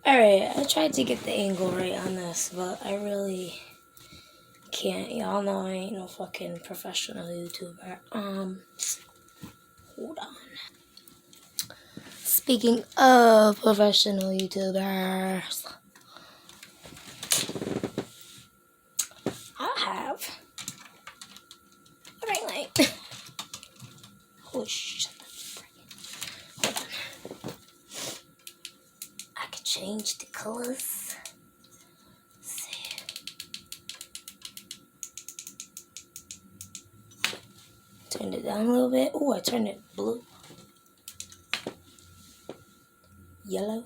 Alright, I tried to get the angle right on this, but I really can't. Y'all know I ain't no fucking professional YouTuber. Hold on. Speaking of professional YouTubers, I have a ring light. Oh shit. Hold on. I could change the colors. Let's see. Turned it down a little bit. Oh, I turned it blue. Yellow.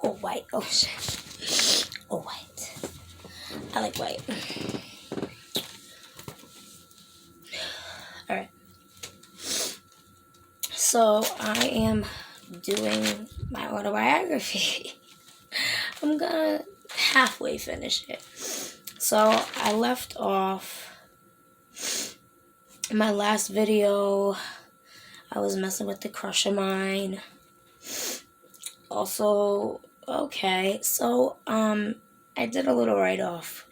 Oh, white. Oh shit. Oh, white. I like white. Alright. So, I am doing my autobiography. I'm gonna halfway finish it. So, I left off in my last video. I was messing with the crush of mine. Also, okay, so, I did a little write-off,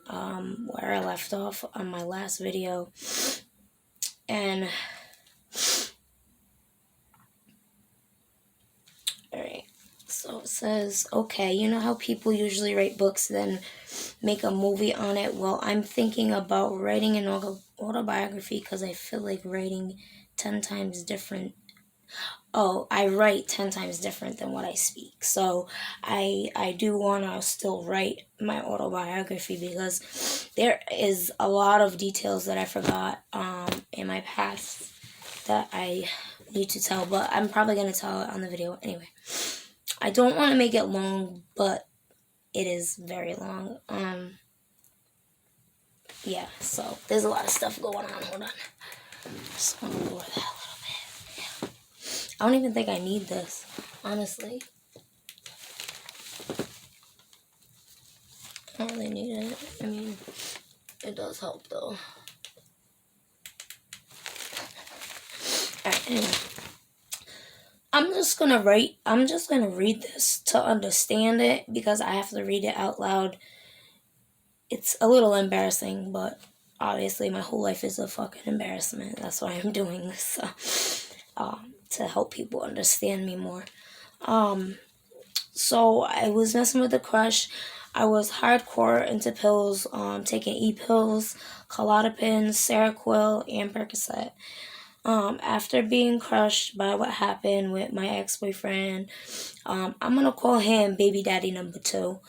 where I left off on my last video, and, alright, so it says, okay, you know how people usually write books, then make a movie on it? Well, I'm thinking about writing an autobiography, because I feel like writing 10 times different. Oh, I write 10 times different than what I speak. So I do want to still write my autobiography because there is a lot of details that I forgot in my past that I need to tell. But I'm probably going to tell it on the video anyway. I don't want to make it long, but it is very long. Yeah, so there's a lot of stuff going on. Hold on. Just want to lower that a little bit. I don't even think I need this, honestly. I don't really need it. I mean, it does help though. Alright, anyway. I'm just gonna read this to understand it because I have to read it out loud. It's a little embarrassing, but obviously my whole life is a fucking embarrassment. That's why I'm doing this, so, to help people understand me more. So I was messing with a crush. I was hardcore into pills, taking E-pills, Klonopin, Seroquel, and Percocet. After being crushed by what happened with my ex-boyfriend, I'm gonna call him baby daddy number 2,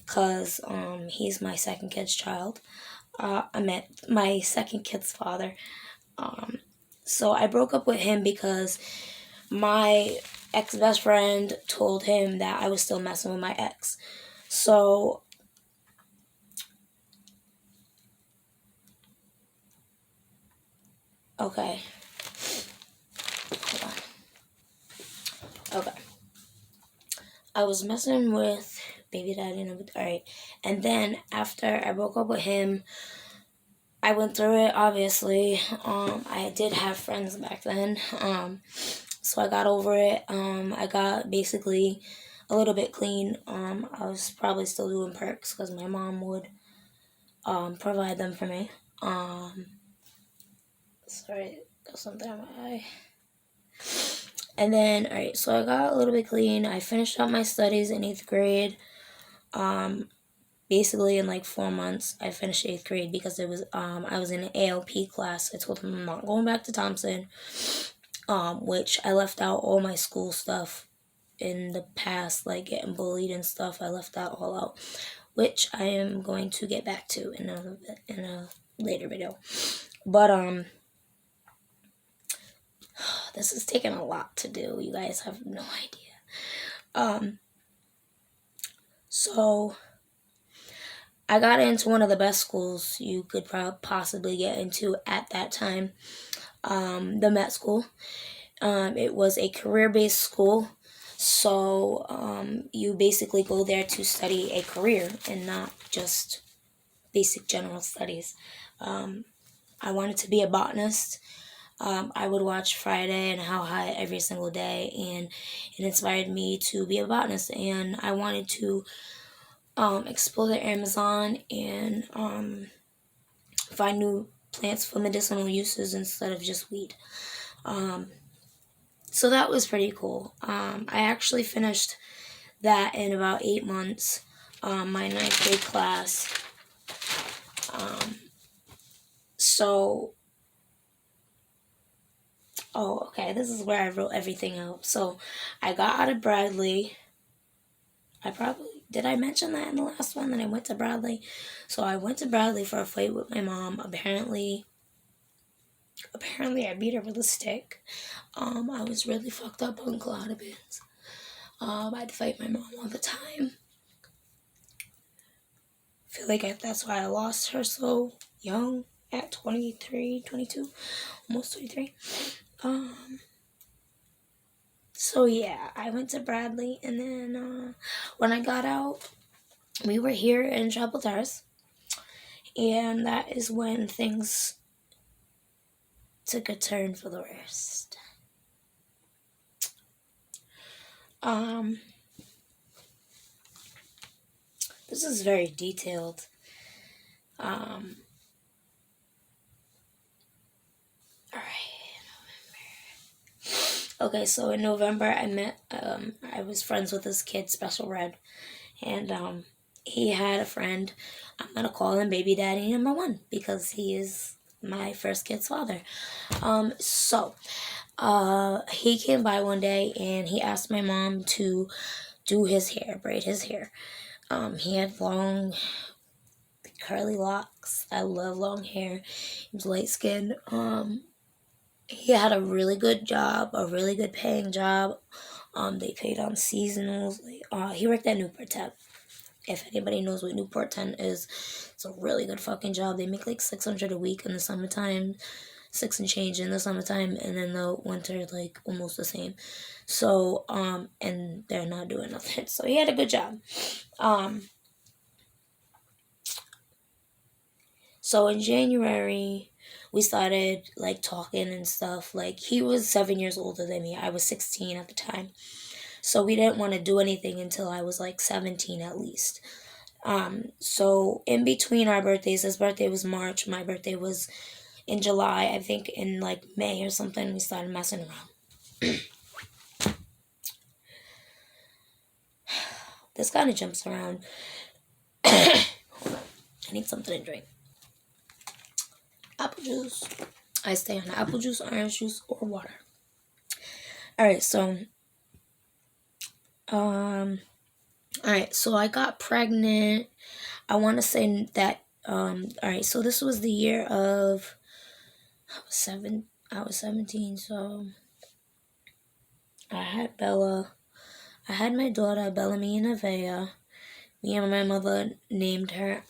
cause he's my second kid's child. I met my second kid's father. So I broke up with him because my ex-best friend told him that I was still messing with my ex. So okay. Hold on. Okay. I was messing with baby daddy number 3. Alright. And then after I broke up with him, I went through it, obviously. I did have friends back then. So I got over it. I got basically a little bit clean. I was probably still doing perks because my mom would provide them for me. Sorry, got something on my eye. And then, alright, so I got a little bit clean. I finished up my studies in 8th grade. Basically in like 4 months, I finished 8th grade because it was I was in an ALP class. I told them I'm not going back to Thompson, which I left out all my school stuff in the past, like getting bullied and stuff. I left that all out, which I am going to get back to in a later video. But this is taking a lot to do. You guys have no idea. So I got into one of the best schools you could possibly get into at that time, the Met School. It was a career-based school, so you basically go there to study a career and not just basic general studies. I wanted to be a botanist. I would watch Friday and How High every single day, and it inspired me to be a botanist. And I wanted to explore the Amazon and find new plants for medicinal uses instead of just weed. So that was pretty cool. I actually finished that in about 8 months, my 9th grade class. Okay, this is where I wrote everything out. So I got out of Bradley. Did I mention that in the last one that I went to Bradley? So I went to Bradley for a fight with my mom. Apparently I beat her with a stick. I was really fucked up on Clonopins. I'd fight my mom all the time. I feel like that's why I lost her so young, at 23, 22, almost 23. So yeah, I went to Bradley, and then when I got out, we were here in Chapel Terrace, and that is when things took a turn for the worst. This is very detailed. Alright, November. Okay, so in November I was friends with this kid, Special Red, and he had a friend. I'm gonna call him Baby Daddy number 1 because he is my first kid's father. He came by one day and he asked my mom to do his hair, braid his hair. He had long, curly locks. I love long hair. He was light skinned. He had a really good job, a really good paying job. They paid on seasonals. He worked at Newport 10. If anybody knows what Newport 10 is, it's a really good fucking job. They make like $600 a week in the summertime, 6 and change in the summertime, and then the winter like almost the same. So and they're not doing nothing. So he had a good job. So in January, we started like talking and stuff. Like he was 7 years older than me. I was 16 at the time. So we didn't want to do anything until I was like 17 at least. So in between our birthdays, his birthday was March, my birthday was in July. I think in like May or something, we started messing around. This kind of jumps around. Hold on. I need something to drink. Apple juice. I stay on apple juice, orange juice, or water. Alright, so alright, so I got pregnant. I want to say that alright, so this was the year of I was 17, so I had Bella. I had my daughter, Bellamy and Nevaeh. Me and my mother named her.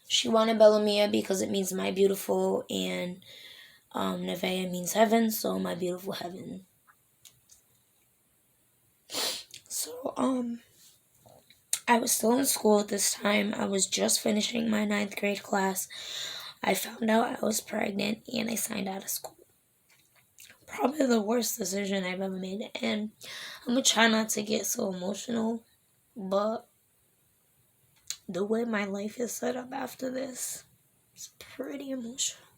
She wanted Bellamia because it means my beautiful, and Nevaeh means heaven, so my beautiful heaven. So, I was still in school at this time. I was just finishing my 9th grade class. I found out I was pregnant, and I signed out of school. Probably the worst decision I've ever made, and I'm gonna try not to get so emotional, but the way my life is set up after this is pretty emotional.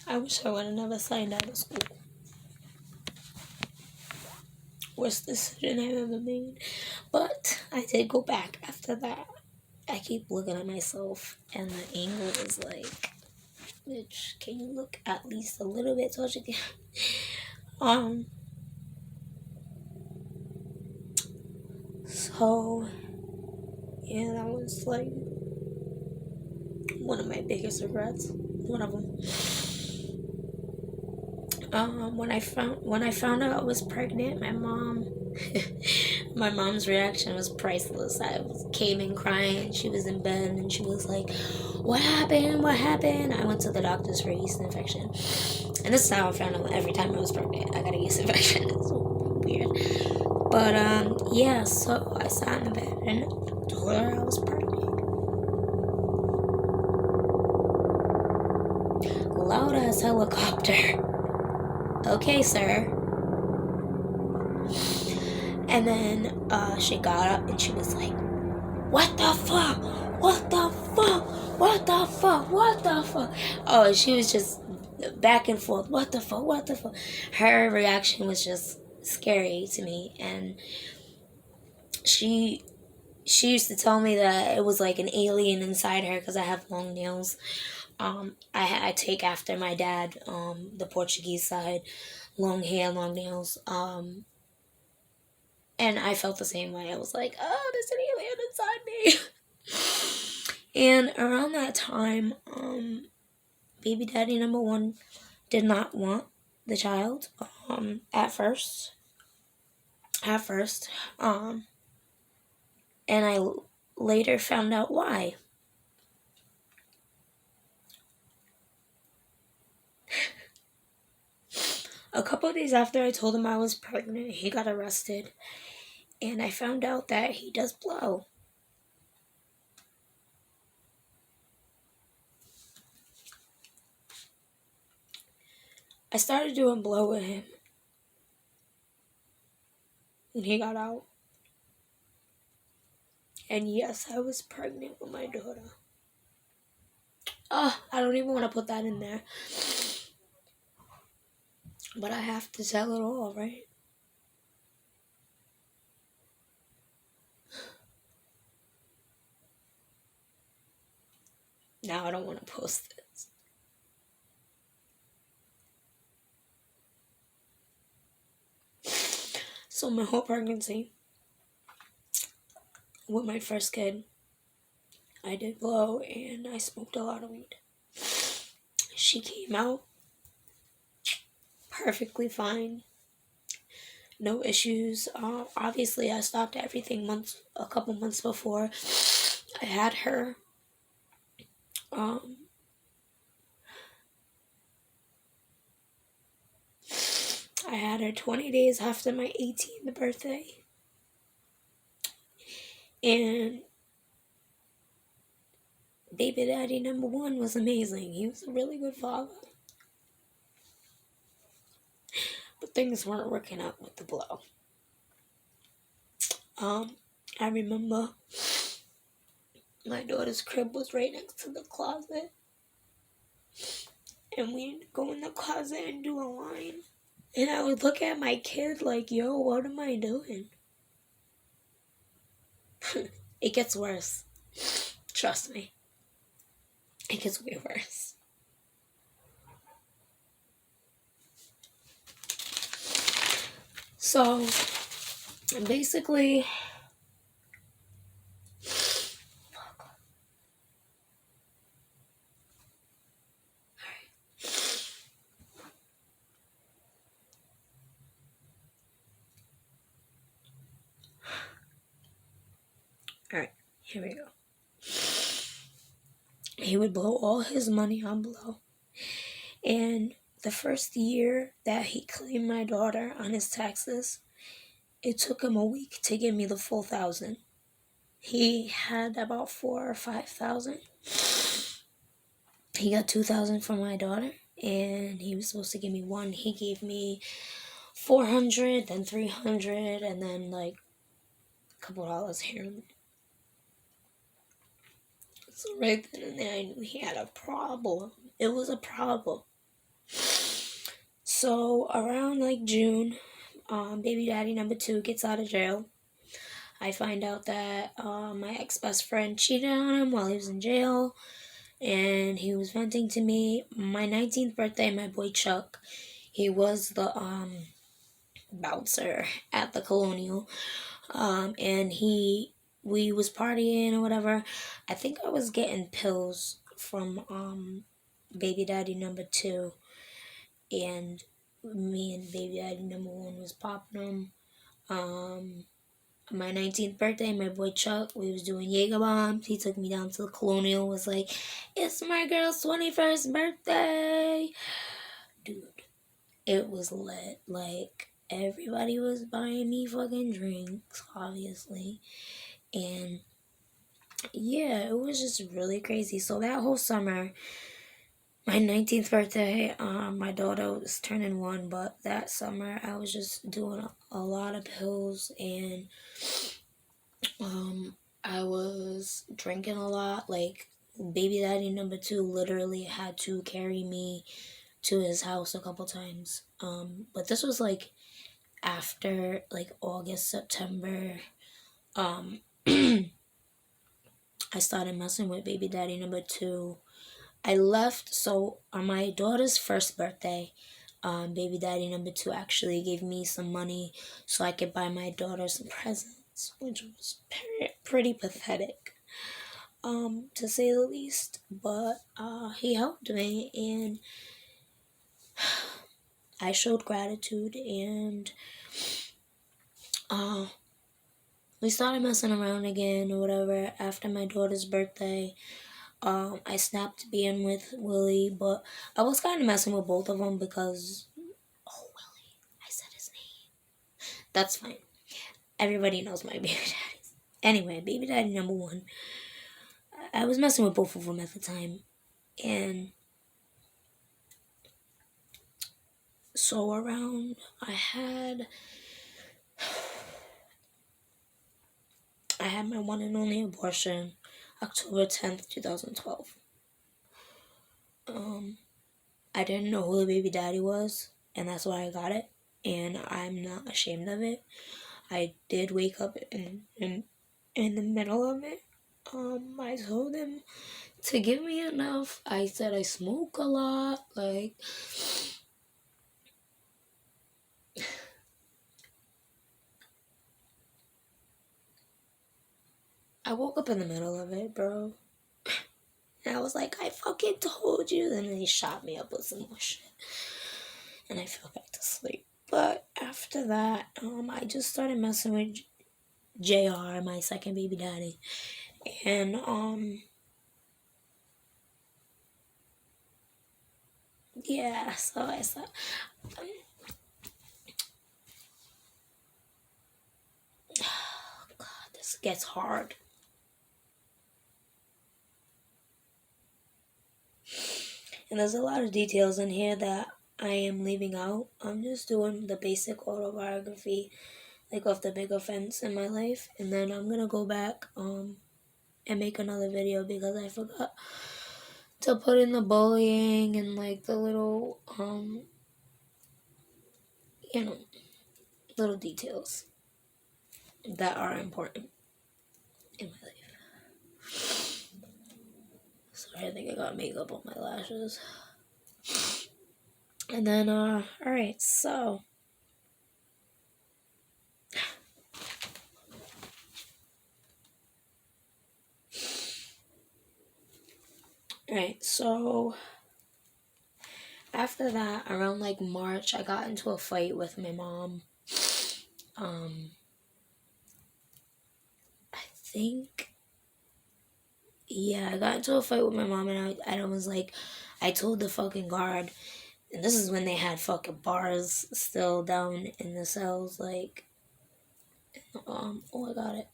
I wish I would have never signed out of school. Worst decision I've ever made. But I did go back after that. I keep looking at myself, and the angle is like, bitch, can you look at least a little bit towards you? So, yeah, that was like one of my biggest regrets. One of them. When I found out I was pregnant, my mom's reaction was priceless. I came in crying. She was in bed and she was like, "What happened? What happened?" I went to the doctors for a yeast infection, and this is how I found out. Every time I was pregnant, I got a yeast infection. It's so weird, but yeah. So I sat in the bed and told her I was pregnant. loud ass helicopter. Okay, sir. And then she got up and she was like, what the fuck? What the fuck? What the fuck? What the fuck? Oh, she was just back and forth. What the fuck? What the fuck? Her reaction was just scary to me. And she used to tell me that it was like an alien inside her because I have long nails. I take after my dad, the Portuguese side, long hair, long nails. And I felt the same way. I was like, oh, there's an alien inside me. And around that time, baby daddy number one did not want the child, at first. And I later found out why. A couple of days after I told him I was pregnant, he got arrested. And I found out that he does blow. I started doing blow with him when he got out. And yes, I was pregnant with my daughter. Oh, I don't even want to put that in there. But I have to tell it all, right? Now I don't want to post this. So my whole pregnancy, with my first kid, I did blow and I smoked a lot of weed. She came out perfectly fine. No issues. Obviously, I stopped everything a couple months before I had her. I had her 20 days after my 18th birthday. And baby daddy number one was amazing. He was a really good father. But things weren't working out with the blow. I remember my daughter's crib was right next to the closet. And we'd go in the closet and do a line. And I would look at my kid like, yo, what am I doing? It gets worse. Trust me. It gets way worse. So, basically, alright, here we go. He would blow all his money on blow. And the first year that he claimed my daughter on his taxes, it took him a week to give me the full 1,000. He had about 4,000 or 5,000. He got 2,000 from my daughter, and he was supposed to give me one. He gave me 400, then 300, and then like a couple dollars here and there. So right then and there, I knew he had a problem. It was a problem. So around like June, baby daddy number two gets out of jail. I find out that my ex-best friend cheated on him while he was in jail, and he was venting to me. My 19th birthday, my boy Chuck, he was the bouncer at the Colonial, and we was partying or whatever. I think I was getting pills from baby daddy number two, and me and baby daddy number one was popping them. My 19th birthday, my boy Chuck, we was doing Jaeger bombs. He took me down to the Colonial, was like, it's my girl's 21st birthday. Dude, it was lit. Like, everybody was buying me fucking drinks, obviously. And yeah, it was just really crazy. So that whole summer, my 19th birthday, my daughter was turning 1, but that summer I was just doing a lot of pills, and I was drinking a lot. Like, baby daddy number 2 literally had to carry me to his house a couple times. But this was like after like August, September. Um, I started messing with baby daddy number 2. I left, so on my daughter's first birthday, baby daddy number 2 actually gave me some money so I could buy my daughter some presents, which was pretty pathetic, to say the least. But he helped me, and I showed gratitude, and uh, we started messing around again or whatever after my daughter's birthday. I snapped being with Willie, but I was kind of messing with both of them because, oh, Willie, I said his name. That's fine. Everybody knows my baby daddy. Anyway, baby daddy number 1. I was messing with both of them at the time, and so around I had my one and only abortion, October 10th, 2012. I didn't know who the baby daddy was, and that's why I got it, and I'm not ashamed of it. I did wake up in the middle of it. I told him to give me enough. I said I smoke a lot, like, I woke up in the middle of it, bro. And I was like, I fucking told you. And then he shot me up with some more shit. And I fell back to sleep. But after that, I just started messing with JR, my second baby daddy. And, yeah, so I thought, oh God, this gets hard. And there's a lot of details in here that I am leaving out. I'm just doing the basic autobiography, like, of the big offense in my life. And then I'm gonna go back, and make another video because I forgot to put in the bullying and, like, the little, you know, little details that are important in my life. Sorry, I think I got makeup on my lashes. And then, alright, so. Alright, so. After that, around like March, I got into a fight with my mom. I think. Yeah, I got into a fight with my mom, and I was like, I told the fucking guard, and this is when they had fucking bars still down in the cells, like, oh, I got it,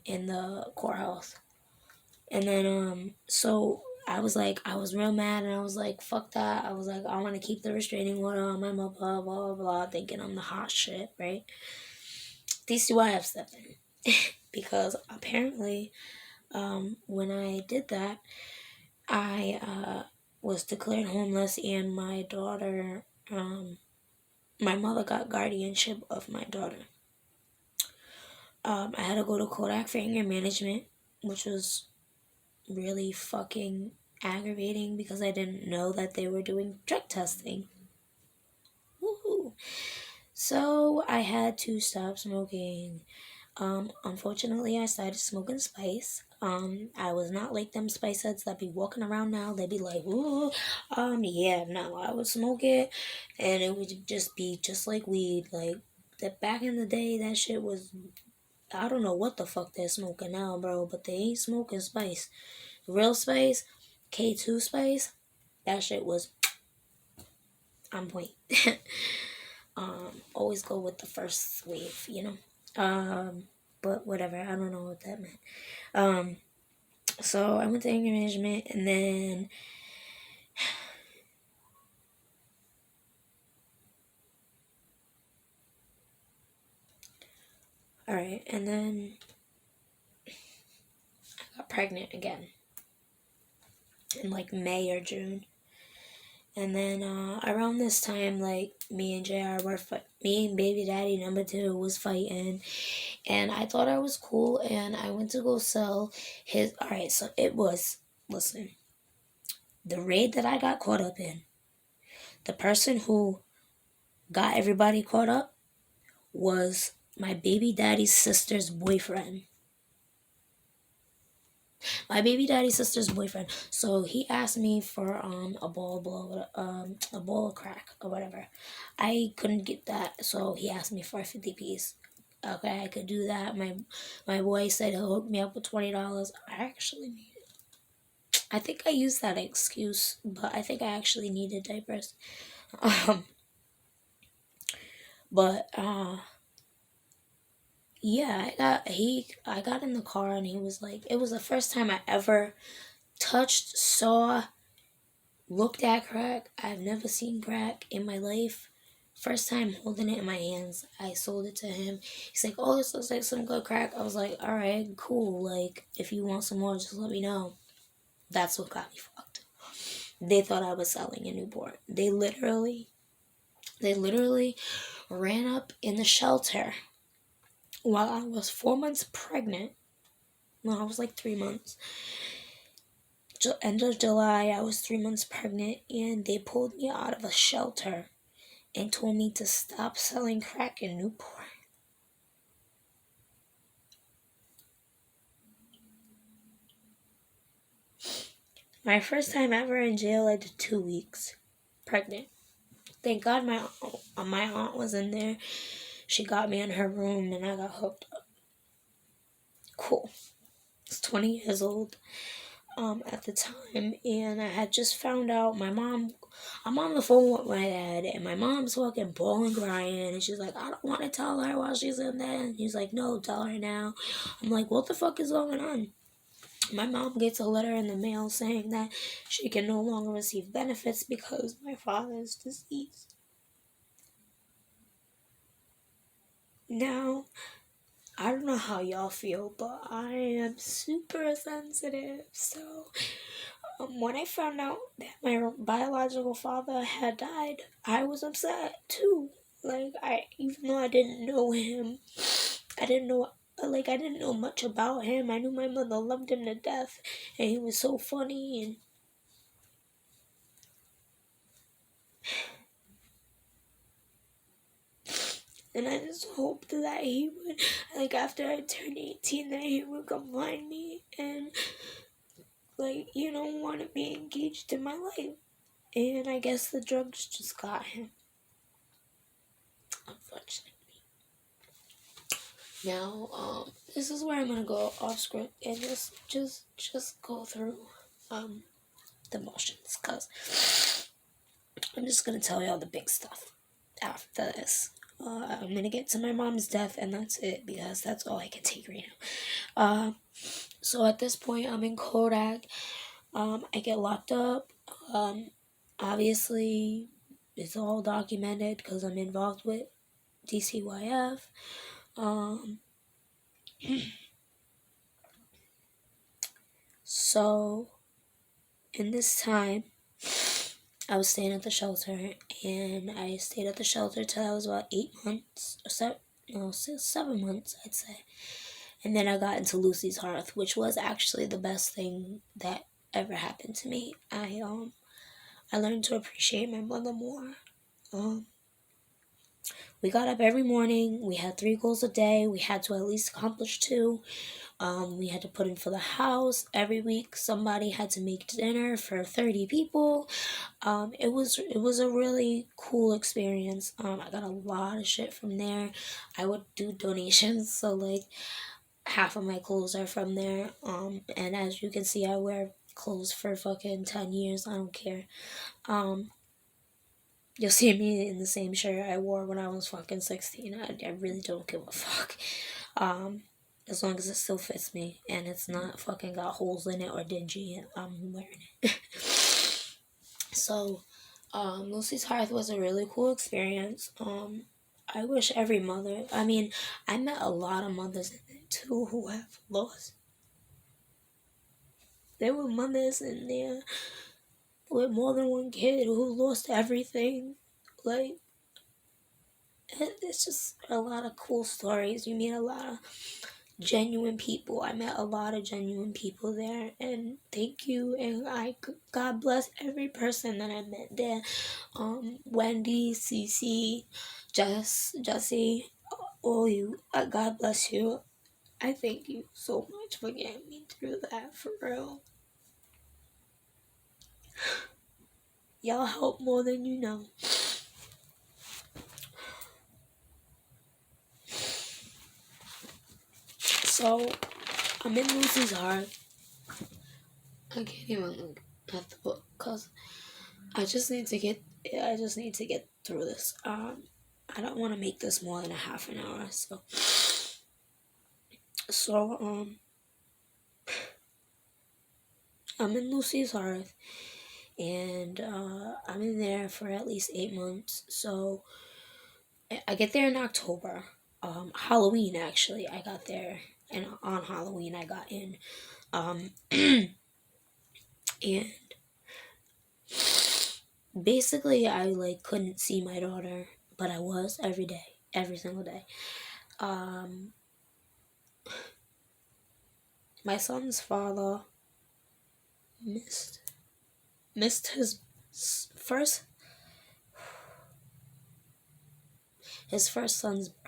in the courthouse. And then, so I was like, I was real mad, and I was like, fuck that. I was like, I want to keep the restraining order on my mother, blah, blah, blah, thinking I'm the hot shit, right? DCY stepped in. Because apparently, when I did that, I was declared homeless, and my daughter, my mother got guardianship of my daughter. I had to go to Kodak for anger management, which was really fucking aggravating because I didn't know that they were doing drug testing. Woohoo! So I had to stop smoking. Unfortunately, I started smoking spice. I was not like them spice heads that be walking around now. They'd be like, ooh, yeah, no, I would smoke it, and it would just be just like weed. Like, that back in the day, that shit was, I don't know what the fuck they're smoking now, bro, but they ain't smoking spice. Real spice, K2 spice, that shit was on point. Always go with the first wave, you know? But whatever, I don't know what that meant. So I went to anger management, and then alright, and then I got pregnant again in like May or June. And then around this time, like me and JR were me and baby daddy number 2 was fighting, and I thought I was cool, and I went to go sell his. All right, so it was, listen, the raid that I got caught up in. The person who got everybody caught up was my baby daddy's sister's boyfriend. My baby daddy's sister's boyfriend. So he asked me for a bowl of crack or whatever. I couldn't get that, so he asked me for a 50 piece. Okay, I could do that. My boy said he'll hook me up with $20. I think I used that excuse, but I think I actually needed diapers. Um, but yeah, I got in the car, and he was like, it was the first time I ever touched, saw, looked at crack. I've never seen crack in my life. First time holding it in my hands. I sold it to him. He's like, oh, this looks like some good crack. I was like, all right, cool. Like, if you want some more, just let me know. That's what got me fucked. They thought I was selling a newborn. They literally ran up in the shelter while I was 4 months pregnant. No, I was like 3 months. End of July, I was 3 months pregnant, and they pulled me out of a shelter and told me to stop selling crack in Newport. My first time ever in jail, I did 2 weeks pregnant. Thank God my aunt was in there. She got me in her room, and I got hooked up. Cool. I was 20 years old at the time, and I had just found out I'm on the phone with my dad, and my mom's fucking bawling, crying, and she's like, I don't want to tell her while she's in there. And he's like, no, tell her now. I'm like, what the fuck is going on? My mom gets a letter in the mail saying that she can no longer receive benefits because my father is deceased. Now, I don't know how y'all feel, but I am super sensitive. So, when I found out that my biological father had died, I was upset too. Like, even though I didn't know him, I didn't know much about him. I knew my mother loved him to death, and he was so funny, and I just hoped that he would, like, after I turned 18, that he would come find me and, like, want to be engaged in my life. And I guess the drugs just got him, unfortunately. Now, this is where I'm gonna go off script and just go through the motions, because I'm just gonna tell y'all the big stuff after this. I'm gonna get to my mom's death, and that's it, because that's all I can take right now. So at this point, I'm in Kodak. I get locked up. Obviously, it's all documented because I'm involved with DCYF. So in this time, I was staying at the shelter, and I stayed at the shelter till I was about 8 months, or 7 months, I'd say. And then I got into Lucy's Hearth, which was actually the best thing that ever happened to me. I learned to appreciate my mother more. We got up every morning. We had 3 goals a day. We had to at least accomplish 2. We had to put in for the house. Every week, somebody had to make dinner for 30 people. It was a really cool experience. I got a lot of shit from there. I would do donations, so like half of my clothes are from there. And as you can see, I wear clothes for fucking 10 years. I don't care. You'll see me in the same shirt I wore when I was fucking 16. I really don't give a fuck. As long as it still fits me and it's not fucking got holes in it or dingy, I'm wearing it. So, Lucy's Hearth was a really cool experience. I wish every mother, I mean, I met a lot of mothers in it too who have lost. There were mothers in there with more than one kid who lost everything. Like, it's just a lot of cool stories. You meet a lot of genuine people. I met a lot of genuine people there, and thank you. And God bless every person that I met there. Wendy, Cece, Jesse, all you. God bless you. I thank you so much for getting me through that, for real. Y'all help more than you know. So, I'm in Lucy's Heart. I can't even look at the book because I just need to get through this. I don't want to make this more than a half an hour. So I'm in Lucy's Hearth, and I'm in there for at least 8 months. So I get there in October. Halloween, actually, I got there, and on Halloween I got in. And basically I like couldn't see my daughter, but I was every day, every single day. My son's father missed his first son's birth.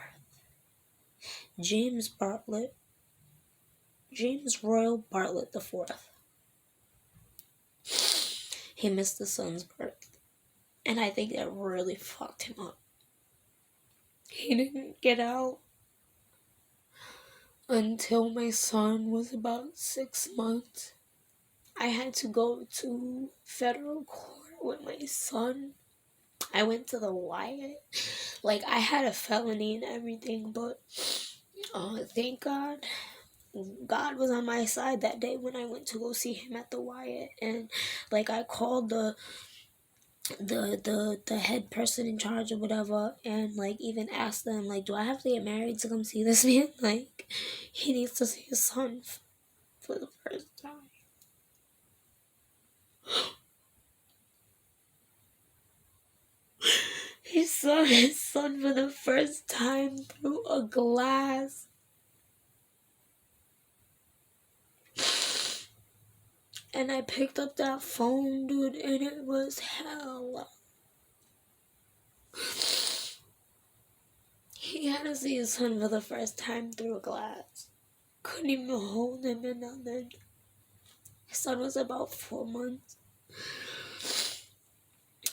James Royal Bartlett the Fourth. He missed the son's birth, and I think that really fucked him up. He didn't get out until my son was about 6 months. I had to go to federal court with my son. I went to the Wyatt. Like, I had a felony and everything, but thank God. God was on my side that day when I went to go see him at the Wyatt, and like I called the head person in charge or whatever, and like even asked them, like, do I have to get married to come see this man? Like, he needs to see his son for the first time. He saw his son for the first time through a glass. And I picked up that phone, dude, and it was hell. He had to see his son for the first time through a glass. Couldn't even hold him or nothing. His son was about 4 months.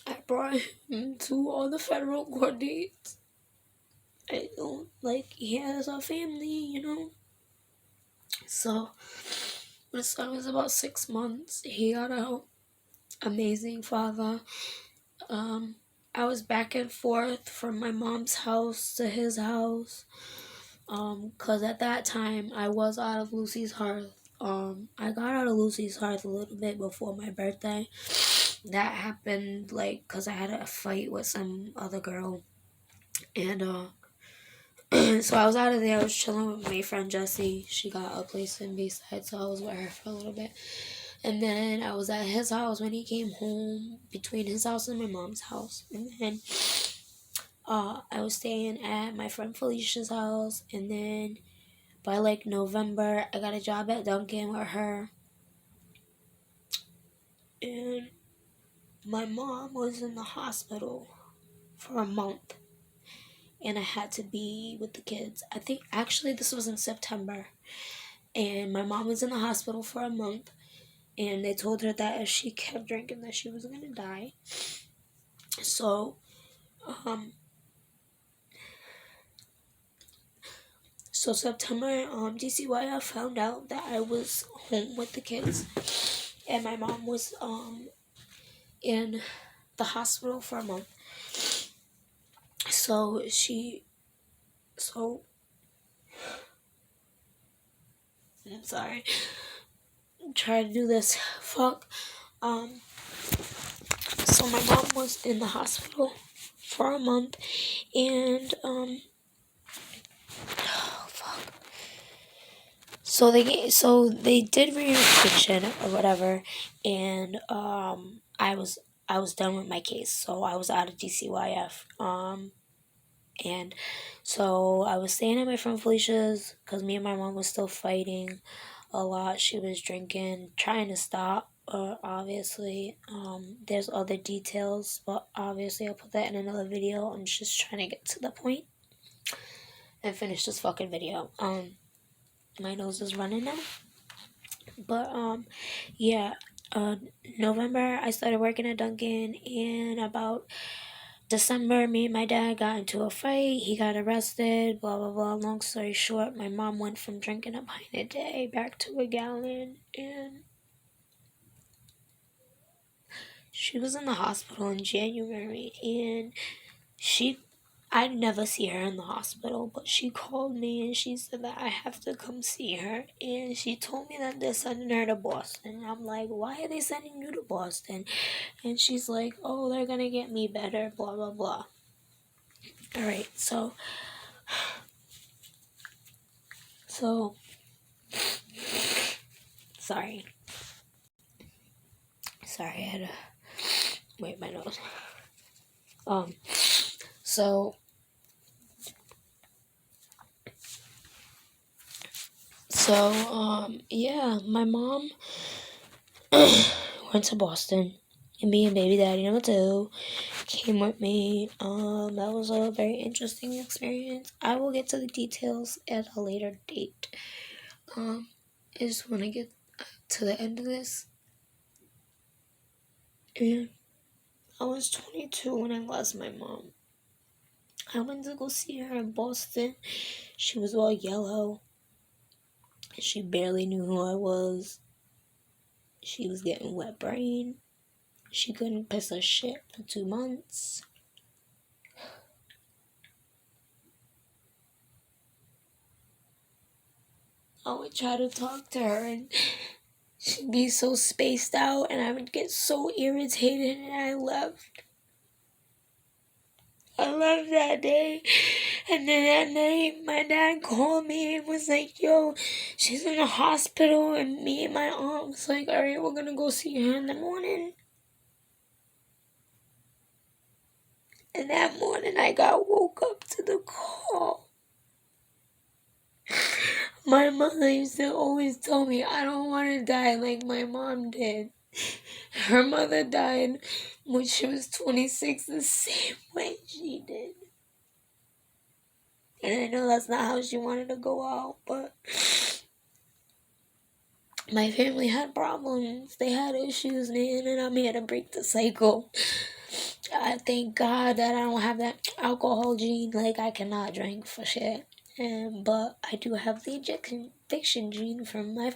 I brought him to all the federal court dates. I don't, like, he has a family, you know. So, when his son was about 6 months, he got out. Amazing father. I was back and forth from my mom's house to his house. Cause at that time I was out of Lucy's Hearth. I got out of Lucy's Hearth a little bit before my birthday. That happened like cause I had a fight with some other girl, and so I was out of there. I was chilling with my friend Jessie. She got a place in Bayside, so I was with her for a little bit. And then I was at his house when he came home, between his house and my mom's house. And then I was staying at my friend Felicia's house. And then by like November, I got a job at Dunkin' with her. And my mom was in the hospital for a month. And I had to be with the kids. I think actually this was in September. And my mom was in the hospital for a month. And they told her that if she kept drinking that she was going to die. So, September, DCYF found out that I was home with the kids. And my mom was, in the hospital for a month. So I'm sorry. Try to do this. Fuck. So my mom was in the hospital for a month, and oh fuck. So they did reunification or whatever, and I was done with my case, so I was out of DCYF. And so I was staying at my friend Felicia's because me and my mom was still fighting a lot. She was drinking, trying to stop. Obviously, there's other details, but obviously I'll put that in another video. I'm just trying to get to the point and finish this fucking video. My nose is running now. But yeah. November I started working at Dunkin', and about December, me and my dad got into a fight. He got arrested, blah, blah, blah. Long story short, my mom went from drinking a pint a day back to a gallon, and she was in the hospital in January, and I'd never see her in the hospital, but she called me and she said that I have to come see her, and she told me that they're sending her to Boston. I'm like, why are they sending you to Boston? And she's like, oh, they're gonna get me better, blah, blah, blah. Alright, so, sorry, I had to wipe my nose. Yeah, my mom went to Boston, and me and baby daddy number 2 came with me. That was a very interesting experience. I will get to the details at a later date. I just want to get to the end of this. And I was 22 when I lost my mom. I went to go see her in Boston. She was all yellow. She barely knew who I was. She was getting wet brain. She couldn't piss her shit for 2 months. I would try to talk to her, and she'd be so spaced out, and I would get so irritated, and I left. I left that day, and then that night, my dad called me and was like, yo, she's in the hospital, and me and my aunt was like, alright, we're gonna go see her in the morning. And that morning, I got woke up to the call. My mother used to always tell me I don't want to die like my mom did. Her mother died when she was 26 the same way she did. And I know that's not how she wanted to go out, but my family had problems. They had issues, man, and I'm here to break the cycle. I thank God that I don't have that alcohol gene. Like, I cannot drink for shit. But I do have the addiction gene from my father.